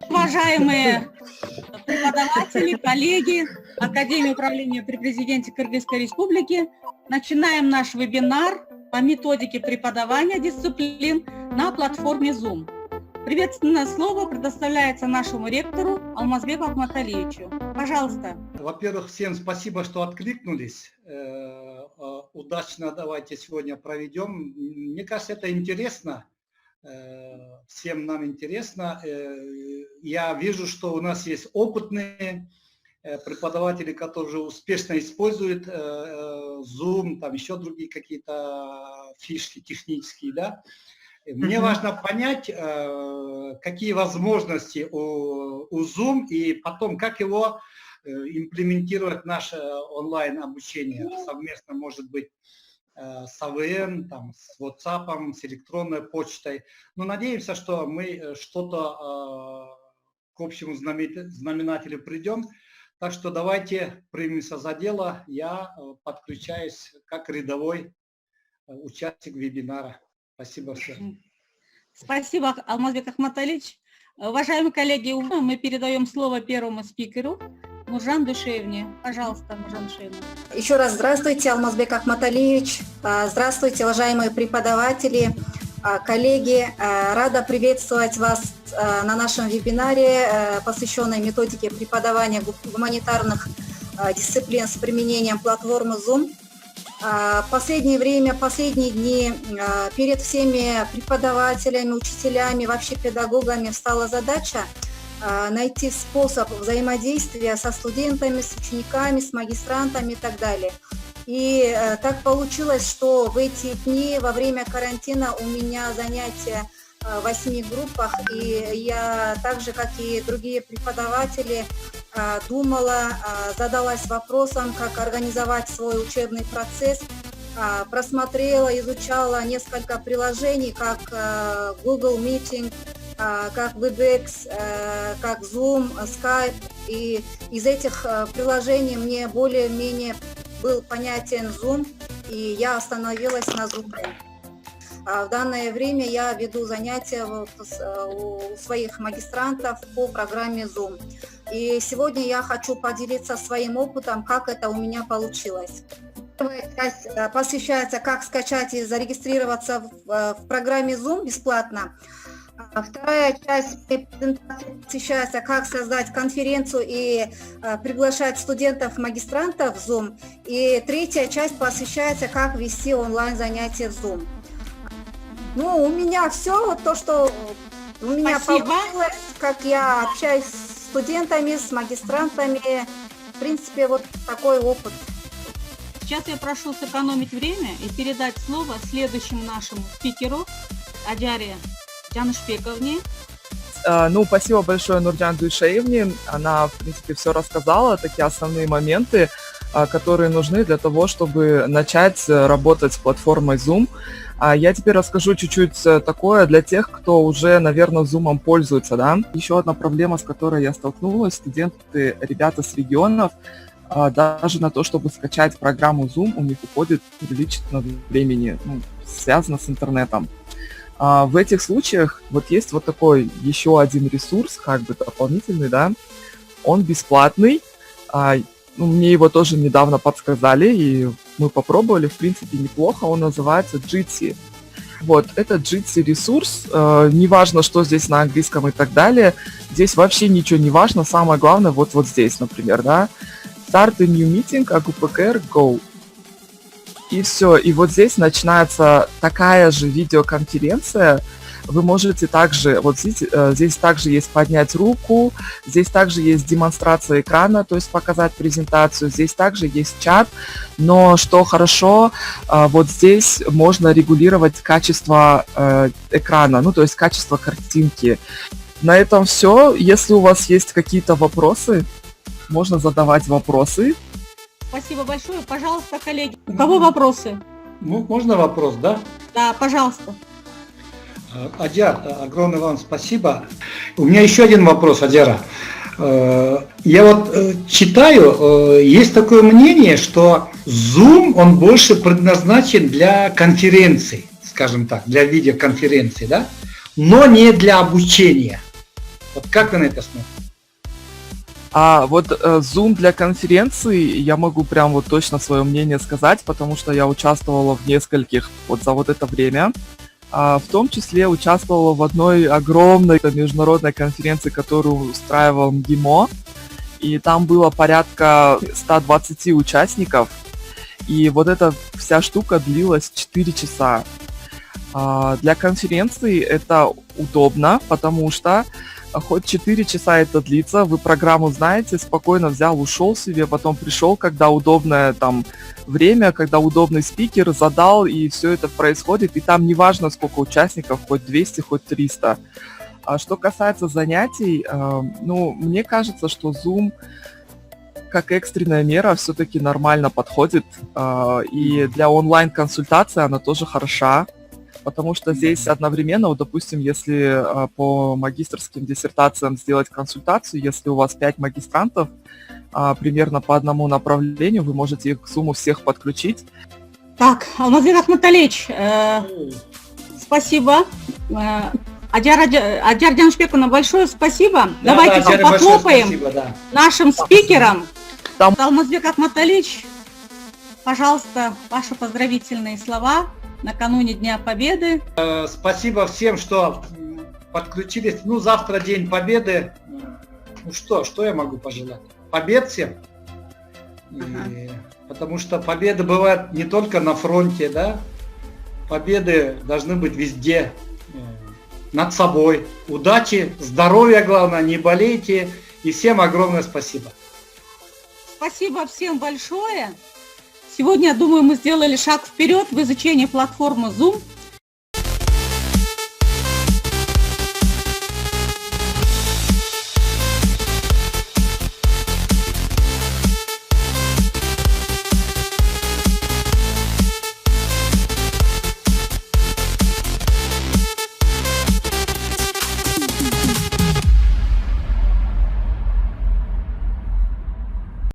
Уважаемые преподаватели, коллеги Академии управления при президенте Кыргызской Республики, начинаем наш вебинар по методике преподавания дисциплин на платформе Zoom. Приветственное слово предоставляется нашему ректору Алмазбеку Ахматалиевичу. Пожалуйста. Во-первых, всем спасибо, что откликнулись. Удачно давайте сегодня проведем. Мне кажется, это интересно. Всем нам интересно. Я вижу, что у нас есть опытные преподаватели, которые уже успешно используют Zoom, там еще другие какие-то фишки технические, да. Мне важно понять, какие возможности у Zoom и потом, как его имплементировать в наше онлайн-обучение совместно, может быть, с АВН, там, с WhatsApp, с электронной почтой. Но надеемся, что мы что-то к общему знаменателю придем. Так что давайте примемся за дело. Я подключаюсь как рядовой участник вебинара. Спасибо всем. Спасибо, Алмазбек Ахматалиевич. Уважаемые коллеги, мы передаем слово первому спикеру, Нуржан Душевне. Пожалуйста, Нуржан Душевне. Еще раз здравствуйте, Алмазбек Ахматалиевич. Здравствуйте, уважаемые преподаватели, коллеги. Рада приветствовать вас на нашем вебинаре, посвященной методике преподавания гуманитарных дисциплин с применением платформы Zoom. В последнее время, последние дни перед всеми преподавателями, учителями, вообще педагогами встала задача найти способ взаимодействия со студентами, с учениками, с магистрантами и так далее. И так получилось, что в эти дни во время карантина у меня занятия в 8 группах, и я так же, как и другие преподаватели, думала, задалась вопросом, как организовать свой учебный процесс, просмотрела, изучала несколько приложений, как Google Meeting, как WebEx, как Zoom, Skype, и из этих приложений мне более-менее был понятен Zoom, и я остановилась на Zoom. В данное время я веду занятия у своих магистрантов по программе Zoom. И сегодня я хочу поделиться своим опытом, как это у меня получилось. Первая часть посвящается, как скачать и зарегистрироваться в программе Zoom бесплатно. Вторая часть посвящается, как создать конференцию и приглашать студентов-магистрантов в Zoom. И третья часть посвящается, как вести онлайн-занятия в Zoom. Ну, у меня все, вот то, что у меня получилось, как я общаюсь с студентами, с магистрантами. В принципе, вот такой опыт. Сейчас я прошу сэкономить время и передать слово следующему нашему спикеру, Аджаре Джанышбековне. Ну, спасибо большое Нуржан Душевне. Она, в принципе, все рассказала, такие основные моменты, которые нужны для того, чтобы начать работать с платформой Zoom. Я теперь расскажу чуть-чуть такое для тех, кто уже, наверное, Zoom пользуется. Да? Еще одна проблема, с которой я столкнулась, студенты, ребята с регионов, даже на то, чтобы скачать программу Zoom, у них уходит прилично времени, связано с интернетом. В этих случаях вот есть вот такой еще один ресурс, как бы дополнительный, да, он бесплатный, мне его тоже недавно подсказали, и мы попробовали, в принципе, неплохо, он называется Jitsi. Вот, это Jitsi ресурс, неважно, что здесь на английском и так далее, здесь вообще ничего не важно, самое главное вот здесь, например, да, Start a new meeting, AGUPKR, go. И все, и вот здесь начинается такая же видеоконференция. Вы можете также, вот здесь также есть поднять руку, здесь также есть демонстрация экрана, то есть показать презентацию, здесь также есть чат, но что хорошо, вот здесь можно регулировать качество экрана, то есть качество картинки. На этом все. Если у вас есть какие-то вопросы, можно задавать вопросы. Спасибо большое. Пожалуйста, коллеги, у кого вопросы? Можно вопрос, да? Да, пожалуйста. Адяр, огромное вам спасибо. У меня еще один вопрос, Адяра. Я вот читаю, есть такое мнение, что Zoom, он больше предназначен для конференций. скажем так, для видеоконференции, да, но не для обучения. Вот как вы на это смотрите? А вот Zoom для конференций, я могу прям вот точно свое мнение сказать, потому что я участвовала в нескольких вот за вот это время. В том числе участвовала в одной огромной международной конференции, которую устраивал МГИМО. И там было порядка 120 участников. И вот эта вся штука длилась 4 часа. Для конференции это удобно, потому что хоть 4 часа это длится, вы программу знаете, спокойно взял, ушел себе, потом пришел, когда удобное там время, когда удобный спикер задал, и все это происходит, и там не важно, сколько участников, хоть 200, хоть 300. А что касается занятий, ну, мне кажется, что Zoom как экстренная мера все-таки нормально подходит, и для онлайн-консультации она тоже хороша. Потому что здесь одновременно, вот, допустим, если по магистерским диссертациям сделать консультацию, если у вас 5 магистрантов, примерно по одному направлению, вы можете их к Zoom всех подключить. Так, Алмазбек Ахматалиевич, спасибо. Адяр Джаншбековна, большое спасибо. Да, давайте да, все похлопаем спасибо, да. нашим спикерам. Там- Алмазбек Ахматалиевич, пожалуйста, ваши поздравительные слова накануне Дня Победы. Спасибо всем, что подключились. Ну, завтра День Победы. Ну что я могу пожелать? Побед всем. И потому что победы бывают не только на фронте, да. Победы должны быть везде. Над собой. Удачи, здоровья, главное, не болейте. И всем огромное спасибо. Спасибо всем большое. Сегодня, я думаю, мы сделали шаг вперед в изучении платформы Zoom.